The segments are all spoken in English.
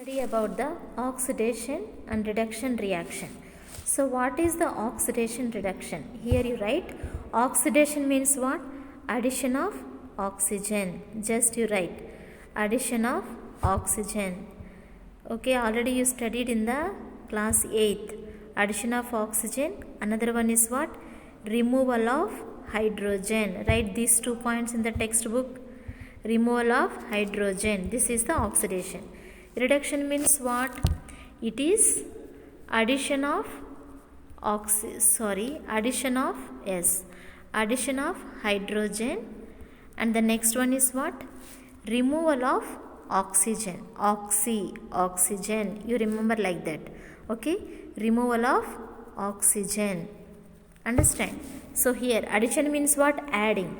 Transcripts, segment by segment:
Study about the oxidation and reduction reaction. So what is the oxidation reduction? Here you write oxidation means what? Addition of oxygen. Just you write addition of oxygen. Okay, already you studied in the class 8th. Addition of oxygen. Another one is what? Removal of hydrogen. Write these 2 points in the textbook. Removal of hydrogen. This is the oxidation. Reduction means what? It is addition of addition of hydrogen, and the next one is what? Removal of oxygen. Oxygen. You remember like that. Okay? Removal of oxygen. Understand? So here addition means what? Adding.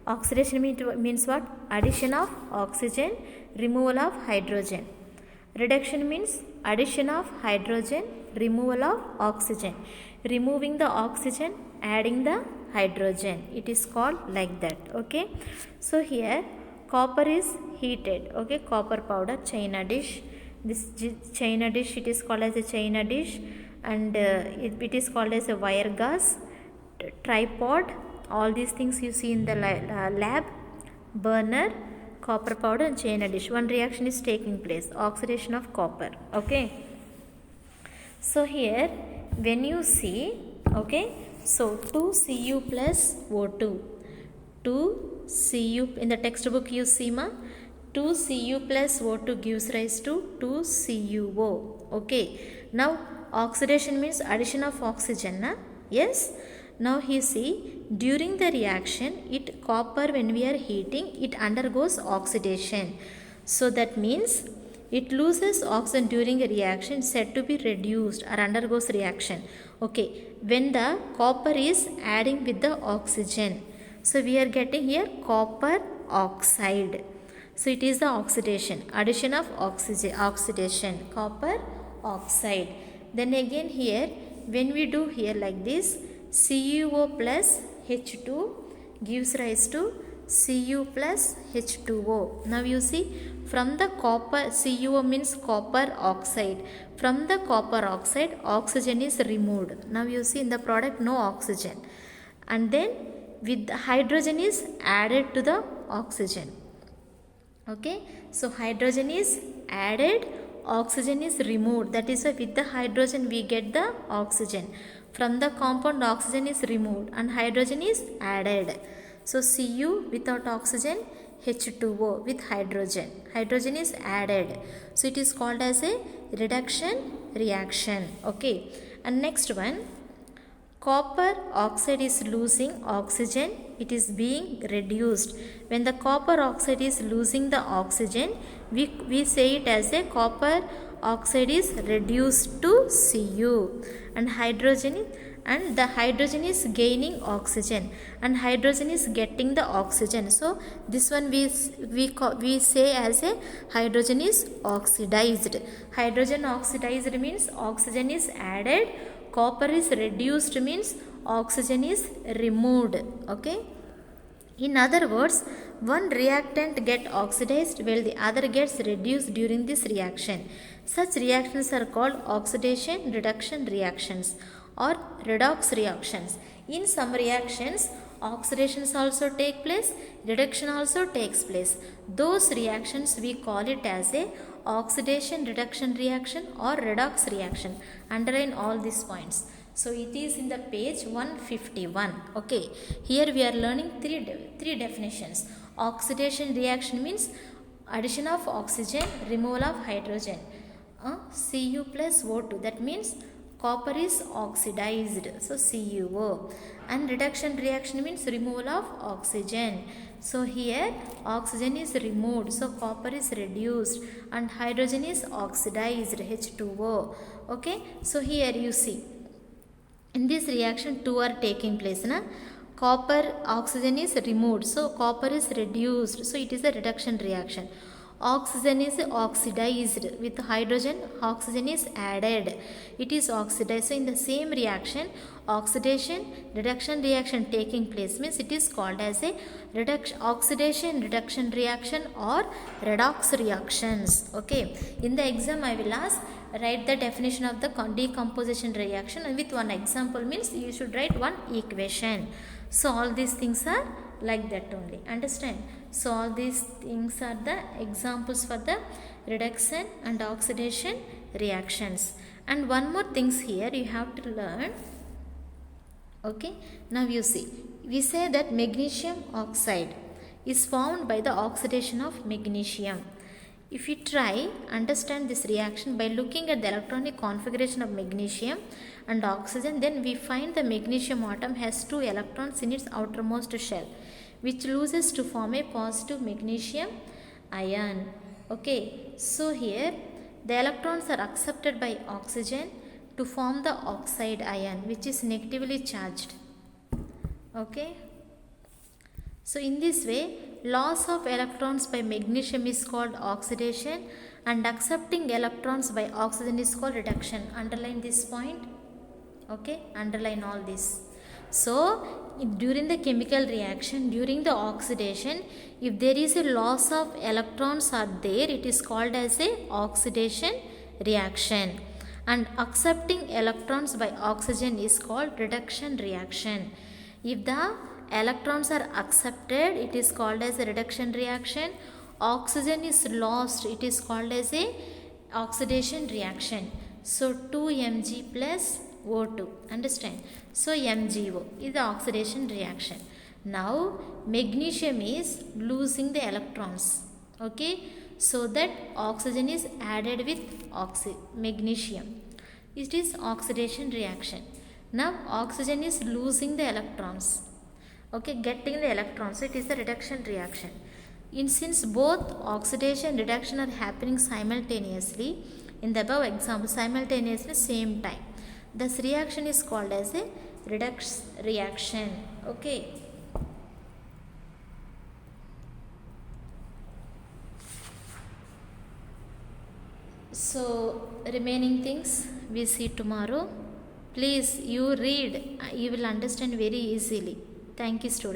Oxidation means what? Addition of oxygen, removal of hydrogen. Reduction means addition of hydrogen, removal of oxygen. Removing the oxygen, adding the hydrogen. It is called like that. Okay. So here copper is heated. Okay. Copper powder, China dish. This China dish, it is called as a China dish, and it is called as a wire gas, tripod. All these things you see in the lab. Burner, copper powder and China dish. One reaction is taking place, oxidation of copper. Okay. So here when you see, okay, so 2Cu plus O2. 2Cu in the textbook you see 2Cu plus O2 gives rise to 2CuO. Okay. Now oxidation means addition of oxygen. Yes. Now you see, during the reaction, copper when we are heating, it undergoes oxidation. So that means it loses oxygen during a reaction, said to be reduced or undergoes reaction. Okay, when the copper is adding with the oxygen. So we are getting here copper oxide. So it is the oxidation, addition of oxidation, copper oxide. Then again here, when we do here like this, CuO plus H2 gives rise to Cu plus H2O. Now you see, from the copper, CuO means copper oxide. From the copper oxide, oxygen is removed. Now you see in the product no oxygen. And then with the hydrogen is added to the oxygen. Okay, so hydrogen is added, oxygen is removed. That is why with the hydrogen we get the oxygen. From the compound, oxygen is removed and hydrogen is added. So Cu without oxygen, H2O with hydrogen. Hydrogen is added. So it is called as a reduction reaction. Okay. And next one, copper oxide is losing oxygen. It is being reduced. When the copper oxide is losing the oxygen, we say it as a copper oxide is reduced to Cu, and the hydrogen is gaining oxygen and hydrogen is getting the oxygen. So this one we say as a hydrogen is oxidized. Hydrogen oxidized means oxygen is added, copper is reduced means oxygen is removed. Okay. In other words, one reactant gets oxidized while the other gets reduced during this reaction. Such reactions are called oxidation reduction reactions or redox reactions. In some reactions, oxidations also take place, reduction also takes place. Those reactions we call it as a oxidation reduction reaction or redox reaction. Underline all these points. So it is in the page 151. Okay, here we are learning three definitions. Oxidation reaction means addition of oxygen, removal of hydrogen. Cu plus O2, that means copper is oxidized, so CuO. And reduction reaction means removal of oxygen. So here oxygen is removed, so copper is reduced and hydrogen is oxidized, H2O. Okay, so here you see, in this reaction two are taking place. Copper oxygen is removed, so copper is reduced, so it is a reduction reaction. Oxygen is oxidized with hydrogen, oxygen is added. It is oxidized. So in the same reaction, oxidation reduction reaction taking place means it is called as a oxidation reduction reaction or redox reactions. Okay. In the exam I will ask, write the definition of the decomposition reaction, and with one example means you should write one equation. So all these things are like that only. Understand? So all these things are the examples for the reduction and oxidation reactions. And one more things here you have to learn. Okay, now you see, we say that magnesium oxide is formed by the oxidation of magnesium. If you try understand this reaction by looking at the electronic configuration of magnesium and oxygen, then we find the magnesium atom has 2 electrons in its outermost shell, which loses to form a positive magnesium ion. Okay, so here the electrons are accepted by oxygen to form the oxide ion, which is negatively charged. Okay, so in this way, loss of electrons by magnesium is called oxidation and accepting electrons by oxygen is called reduction. Underline this point. Okay, underline all this. So during the chemical reaction, during the oxidation, if there is a loss of electrons are there, it is called as a oxidation reaction, and accepting electrons by oxygen is called reduction reaction. If the electrons are accepted, it is called as a reduction reaction. Oxygen is lost, it is called as a oxidation reaction. So 2Mg plus O2. Understand? So MgO is the oxidation reaction. Now magnesium is losing the electrons. Okay, so that oxygen is added with magnesium. It is oxidation reaction. Now oxygen is losing the electrons. Okay, getting the electrons. So it is a reduction reaction. Since both oxidation and reduction are happening simultaneously, in the above example, simultaneously same time, this reaction is called as a redox reaction. Okay. So remaining things we see tomorrow. Please you read, you will understand very easily. Thank you, students.